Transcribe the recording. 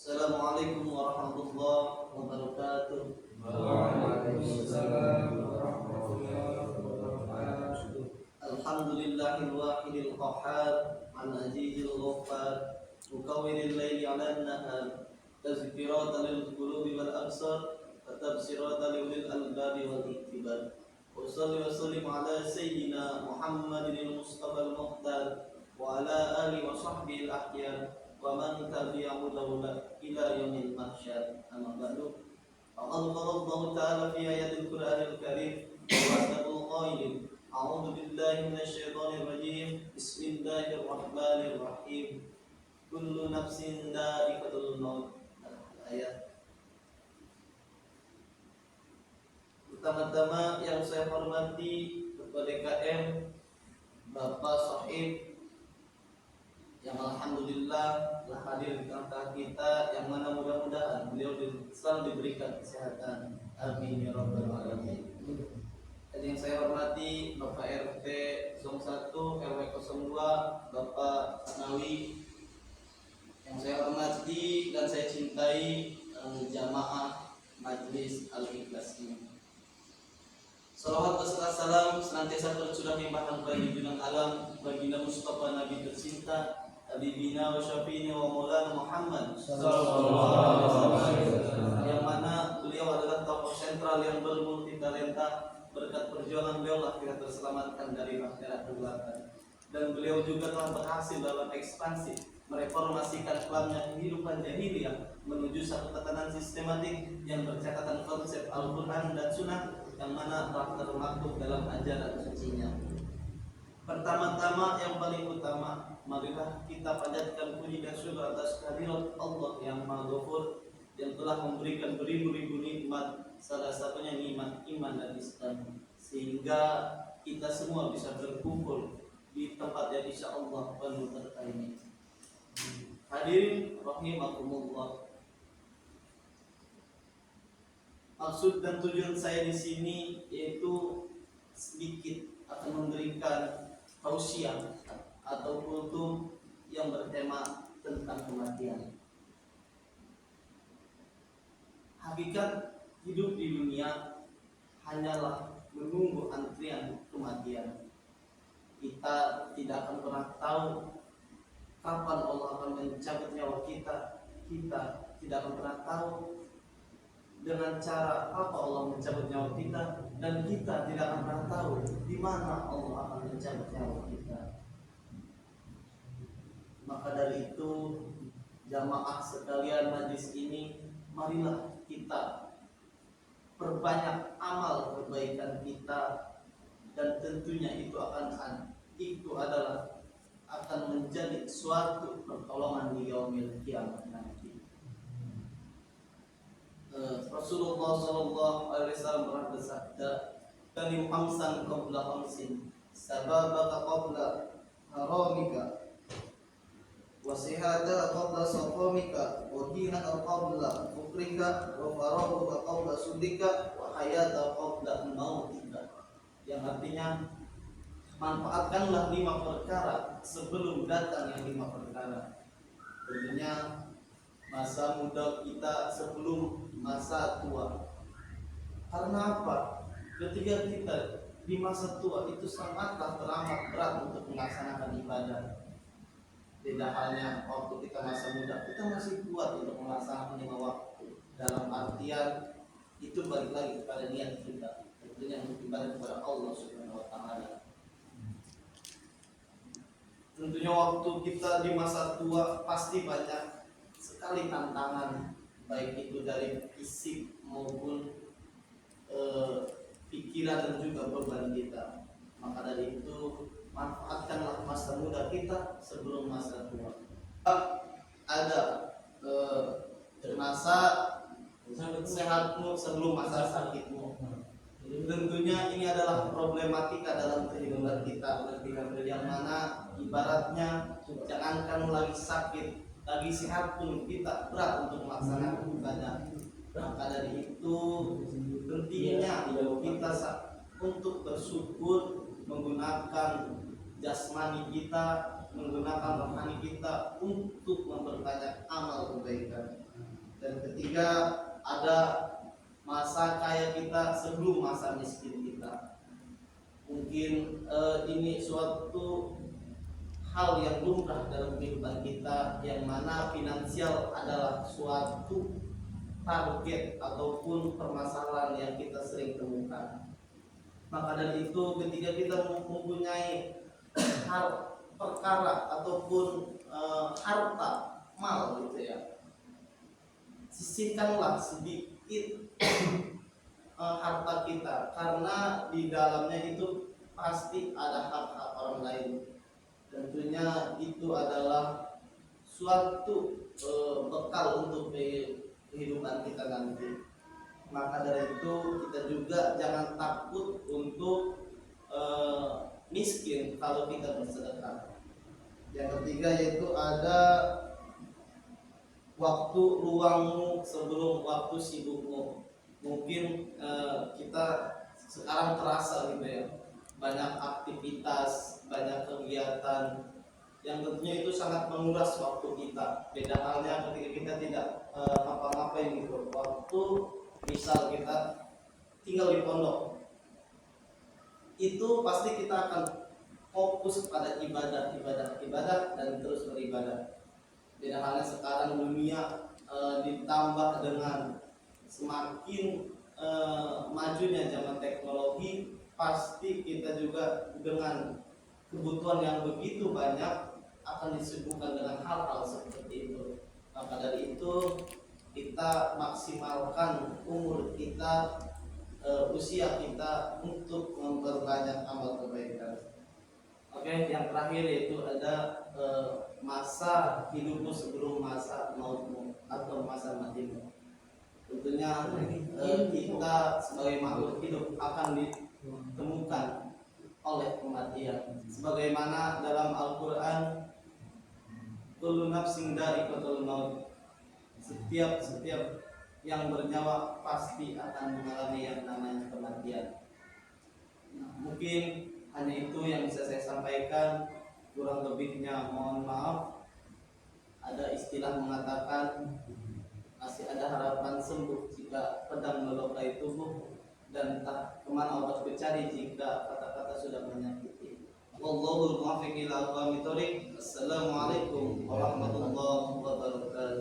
Assalamualaikum warahmatullahi wabarakatuh. Waalaikumsalam warahmatullahi wabarakatuh. Alhamdulillahil wahidil qahhar, al-azizil ghaffar, mukawwiril laili 'alan nahar, tazkiratan lil qulubi wal absar, wa tabsiratan lil ulil albabi wal iktibar. Wa shalli wa sallim ala sayyidina Muhammadin al-Mustafa al-Mukhtar wa ala alihi wa sahbihi al-akhyar wa man tabi'ahu ila yaumil mahsyar. Amma ba'du. Faqad qala Allah ta'ala fi ayatil Qur'anil Karim wa asdaqul qailin. A'udzu billahi minasy syaithanir rajim. Bismillahirrahmanirrahim. Kullu nafsin dha'iqatul maut. Ayat. Pertama-tama yang saya hormati kepada KM Bapak Sohib yang alhamdulillah telah hadir di tengah kita, yang mana mudah-mudahan beliau selalu diberikan kesehatan. Amin ya rabbal alamin. Dan yang saya hormati Bapak RT 01 RW 02 Bapak Sanawi, yang saya hormati dan saya cintai jamaah Majlis Al-Ikhlas ini. Salawat beserta salam senantiasa tercurah limpahkan bagi junjungan alam baginda Mustafa Nabi tercinta Habibina wa Syafi'ina wa Maulana Muhammad sallallahu alaihi wasallam, yang mana beliau adalah tokoh sentral yang bermulti talenta. Berkat perjuangan beliau lah kita terselamatkan dari akhirat kegelapan, dan beliau juga telah berhasil dalam ekspansi mereformasikan kelamnya kehidupan jahiliyah menuju satu tatanan sistematik yang bercakatan konsep Al-Quran dan Sunnah, yang mana telah termaktub dalam ajaran sucinya. Pertama-tama yang paling utama, marilah kita panjatkan puji dan syukur atas kehadirat Allah yang Maha Ghafur, yang telah memberikan beribu-ribu nikmat, salah satunya nikmat iman dan Islam, sehingga kita semua bisa berkumpul di tempat yang insya Allah penuh berkah ini. Hadirin rahimakumullah. Maksud dan tujuan saya di sini yaitu sedikit akan memberikan tausiah atau kultum yang bertema tentang kematian. Hakikat hidup di dunia hanyalah menunggu antrian kematian. Kita tidak akan pernah tahu kapan Allah akan mencabut nyawa kita. Kita tidak akan pernah tahu dengan cara apa Allah mencabut nyawa kita, dan kita tidak akan pernah tahu di mana Allah akan mencabut nyawa kita. Maka dari itu, jamaah sekalian majlis ini, marilah kita perbanyak amal kebaikan kita, dan tentunya itu adalah akan menjadi suatu pertolongan di yaumil kiamat nanti. Rasulullah sallallahu alaihi wasallam pernah bersabda, "Kalim khamsan qabla khamsin, sababaka qabla haramika, wa sihata qabla saqamika, wa dinaka qabla fukrika, wa farahuka qabla sudika, wa hayata qabla mautika." Yang artinya, manfaatkanlah 5 perkara sebelum datang yang 5 perkara. Tentunya masa muda kita sebelum masa tua. Karena apa? Ketika kita di masa tua itu sangatlah teramat berat untuk melaksanakan ibadah. Tidak hanya waktu kita masa muda, kita masih kuat untuk melaksanakan 5 waktu. Dalam artian itu balik lagi kepada niat kita, tentunya untuk ibadah kepada Allah Subhanahu wa taala. Tentunya waktu kita di masa tua pasti banyak sekali tantangan, baik itu dari fisik maupun pikiran dan juga beban kita. Maka dari itu, manfaatkanlah masa muda kita sebelum masa tua. Ada masa sehatmu sebelum masa sakitmu. Tentunya ini adalah problematika dalam kehidupan kita, yang mana ibaratnya jangankan lagi sakit, lagi sehat pun kita berat untuk melaksanakan ibadah. Maka dari itu pentingnya kita untuk bersyukur menggunakan jasmani kita, menggunakan rohani kita untuk memperbanyak amal kebaikan. Dan ketiga, ada masa kaya kita sebelum masa miskin kita. Mungkin ini suatu hal yang lumrah dalam kehidupan kita, yang mana finansial adalah suatu target ataupun permasalahan yang kita sering temukan. Maka dari itu ketika kita mempunyai hal perkara ataupun harta mal gitu ya, sisihkanlah sedikit harta kita, karena di dalamnya itu pasti ada hak-hak orang lain. Tentunya itu adalah suatu bekal untuk kehidupan kita nanti. Maka dari itu kita juga jangan takut untuk miskin kalau kita bersedekah. Yang ketiga yaitu ada waktu luangmu sebelum waktu sibukmu. Mungkin kita sekarang terasa gitu ya, banyak aktivitas, banyak kegiatan yang tentunya itu sangat menguras waktu kita. Beda halnya ketika kita tidak ngapa-ngapain gitu. Waktu misal kita tinggal di pondok, itu pasti kita akan fokus pada ibadah dan terus beribadah. Beda halnya sekarang dunia ditambah dengan semakin majunya zaman teknologi, pasti kita juga dengan kebutuhan yang begitu banyak akan disibukkan dengan hal-hal seperti itu. Maka dari itu kita maksimalkan umur kita, usia kita untuk memperbanyak amal kebaikan. Oke, yang terakhir yaitu ada masa hidupmu sebelum masa mautmu atau masa matimu. Tentunya kita sebagai makhluk hidup akan ditemukan oleh kematian. Sebagaimana dalam Al-Quran, kullu nafsin dha'iqatul maut, setiap yang bernyawa pasti akan mengalami yang namanya kematian. Nah, mungkin hanya itu yang bisa saya sampaikan, kurang lebihnya mohon maaf. Ada istilah mengatakan masih ada harapan sembuh jika pedang melukai tubuh, dan tak kemana obat bercari jika kata-kata sudah menyakiti. Wallahul muwaffiq ila aqwamit thoriq. Assalamualaikum warahmatullahi wabarakatuh.